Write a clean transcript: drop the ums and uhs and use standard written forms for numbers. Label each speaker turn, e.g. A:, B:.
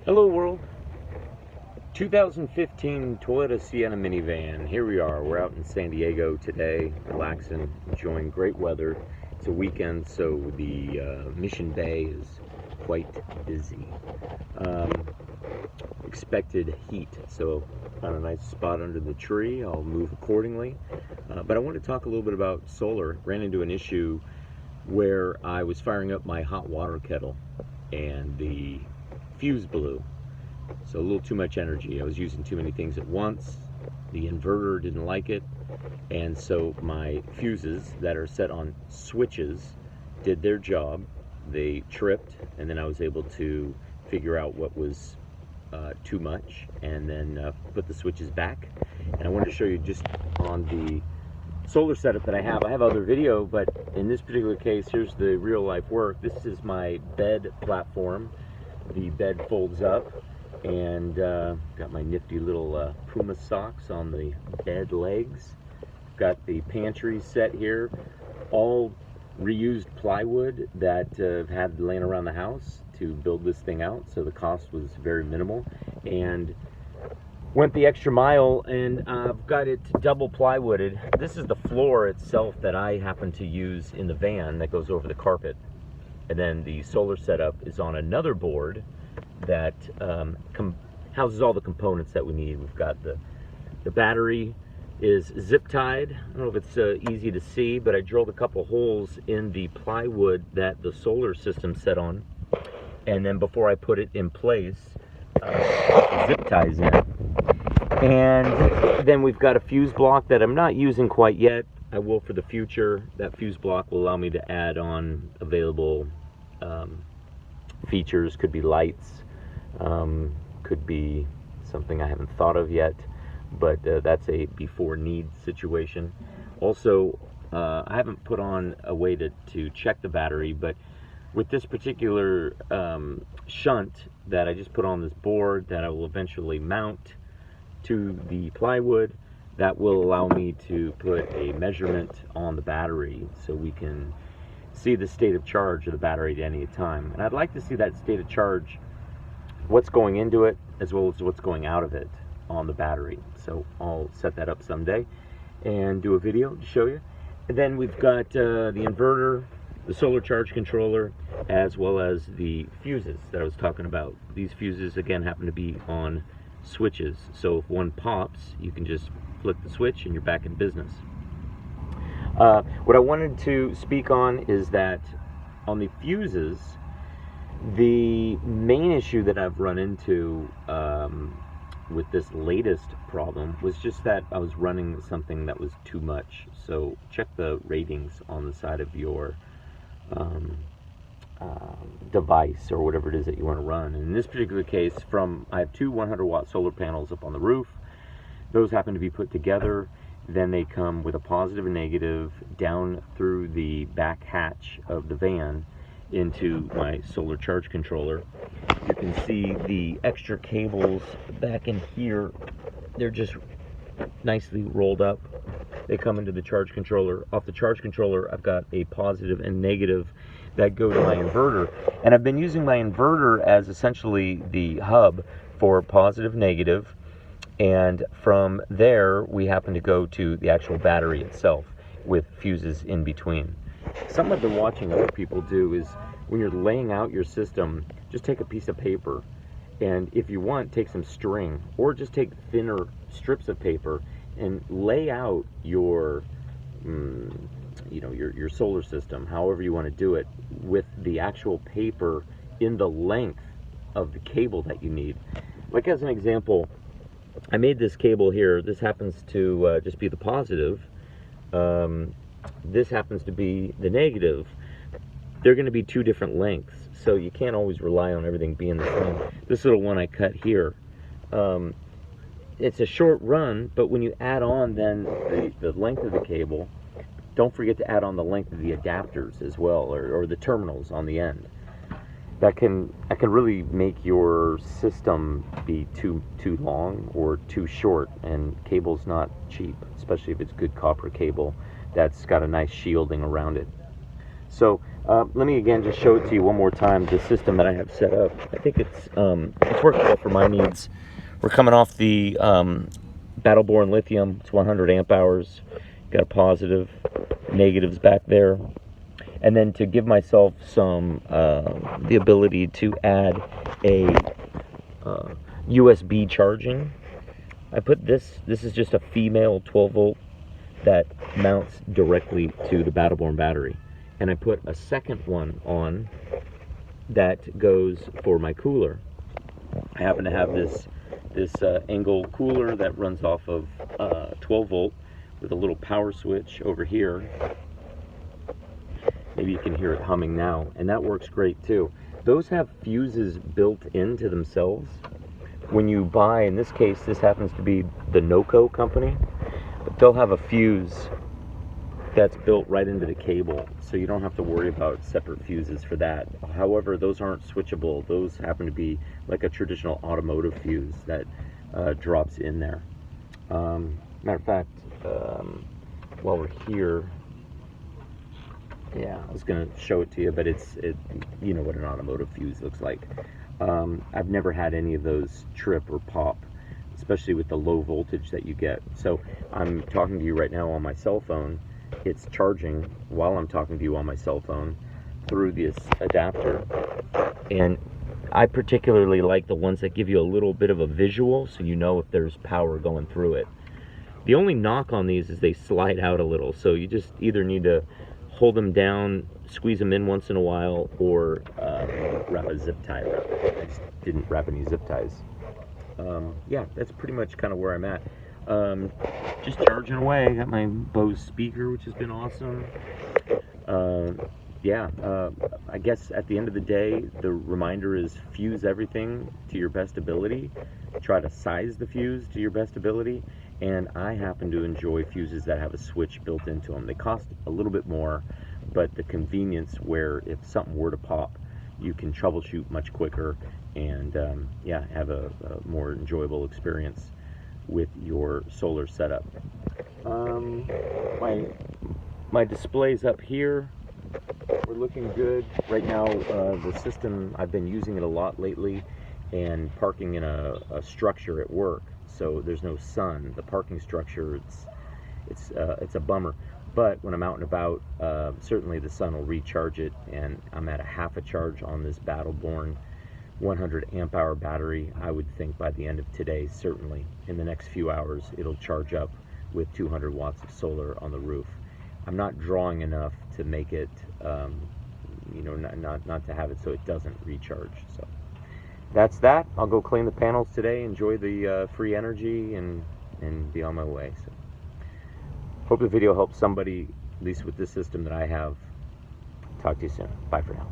A: Hello world. 2015 Toyota Sienna minivan. Here we are. We're out in San Diego today, relaxing, enjoying great weather. It's a weekend, so the Mission Bay is quite busy. Expected heat, so found a nice spot under the tree. I'll move accordingly. But I want to talk a little bit about solar. Ran into an issue where I was firing up my hot water kettle and the fuse blew. So a little too much energy. I was using too many things at once. The inverter didn't like it, and so my fuses that are set on switches did their job. They tripped, and then I was able to figure out what was too much, and then put the switches back. And I wanted to show you just on the solar setup that I have. I have other video, but in this particular case, here's the real life work. This is my bed platform. The bed folds up, and got my nifty little Puma socks on the bed legs. Got the pantry set here, all reused plywood that I've had laying around the house to build this thing out, so the cost was very minimal, and went the extra mile, and I've got it double plywooded. This is the floor itself that I happen to use in the van that goes over the carpet, and then the solar setup is on another board that houses all the components that we need. We've got the battery is zip tied. I don't know if it's easy to see, but I drilled a couple holes in the plywood that the solar system set on, and then before I put it in place, zip ties in. And then we've got a fuse block that I'm not using quite yet. I will for the future. That fuse block will allow me to add on available features. Could be lights, could be something I haven't thought of yet, but that's a before need situation. Also, I haven't put on a way to check the battery, but with this particular shunt that I just put on this board that I will eventually mount to the plywood, that will allow me to put a measurement on the battery so we can see the state of charge of the battery at any time. And I'd like to see that state of charge, what's going into it as well as what's going out of it on the battery. So I'll set that up someday and do a video to show you. And then we've got the inverter, the solar charge controller, as well as the fuses that I was talking about. These fuses again happen to be on switches, so if one pops, you can just flip the switch and you're back in business. What I wanted to speak on is that on the fuses, the main issue that I've run into with this latest problem was just that I was running something that was too much. So check the ratings on the side of your device or whatever it is that you want to run. And in this particular case, I have two 100-watt solar panels up on the roof. Those happen to be put together. Then they come with a positive and negative down through the back hatch of the van into my solar charge controller. You can see the extra cables back in here. They're just nicely rolled up. They come into the charge controller. Off the charge controller, I've got a positive and negative that go to my inverter. And I've been using my inverter as essentially the hub for positive, negative. And from there, we happen to go to the actual battery itself with fuses in between. Something I've been watching other people do is when you're laying out your system, just take a piece of paper, and if you want, take some string, or just take thinner strips of paper and lay out your your solar system, however you want to do it, with the actual paper in the length of the cable that you need. Like as an example, I made this cable here. This happens to just be the positive. This happens to be the negative. They're going to be two different lengths, so you can't always rely on everything being the same. This little one I cut here, it's a short run, but when you add on then the length of the cable, don't forget to add on the length of the adapters as well, or the terminals on the end. That can really make your system be too long or too short, and cable's not cheap, especially if it's good copper cable that's got a nice shielding around it. So Let me again just show it to you one more time, the system that I have set up. I think it's worked well for my needs. We're coming off the Battleborn Lithium. It's 100 amp hours. Got a positive, negatives back there. And then to give myself some, the ability to add a USB charging, I put this is just a female 12 volt that mounts directly to the Battleborn battery. And I put a second one on that goes for my cooler. I happen to have this angle cooler that runs off of 12 volt with a little power switch over here. Maybe you can hear it humming now, and that works great too. Those have fuses built into themselves. When you buy, in this case, this happens to be the NOCO company, but they'll have a fuse that's built right into the cable, so you don't have to worry about separate fuses for that. However, those aren't switchable. Those happen to be like a traditional automotive fuse that drops in there. Matter of fact, while we're here, yeah, I was going to show it to you, but you know what an automotive fuse looks like. I've never had any of those trip or pop, especially with the low voltage that you get. So I'm talking to you right now on my cell phone. It's charging while I'm talking to you on my cell phone through this adapter. And I particularly like the ones that give you a little bit of a visual so you know if there's power going through it. The only knock on these is they slide out a little, so you just either need to hold them down, squeeze them in once in a while, or wrap a zip tie around it. I just didn't wrap any zip ties. Yeah, that's pretty much kind of where I'm at. Just charging away. I got my Bose speaker, which has been awesome. Yeah, I guess at the end of the day, the reminder is fuse everything to your best ability. Try to size the fuse to your best ability. And I happen to enjoy fuses that have a switch built into them. They cost a little bit more, but the convenience where if something were to pop, you can troubleshoot much quicker and yeah, have a more enjoyable experience with your solar setup. My display's up here. We're looking good right now. The system, I've been using it a lot lately and parking in a structure at work, so there's no sun. The parking structure, it's a bummer. But when I'm out and about, certainly the sun will recharge it, and I'm at a half a charge on this Battleborn 100 amp hour battery. I would think by the end of today, certainly in the next few hours, it'll charge up with 200 watts of solar on the roof. I'm not drawing enough to make it, you know, not to have it so it doesn't recharge. So that's that. I'll go clean the panels today, enjoy the free energy, and be on my way. So hope the video helps somebody, at least with this system that I have. Talk to you soon. Bye for now.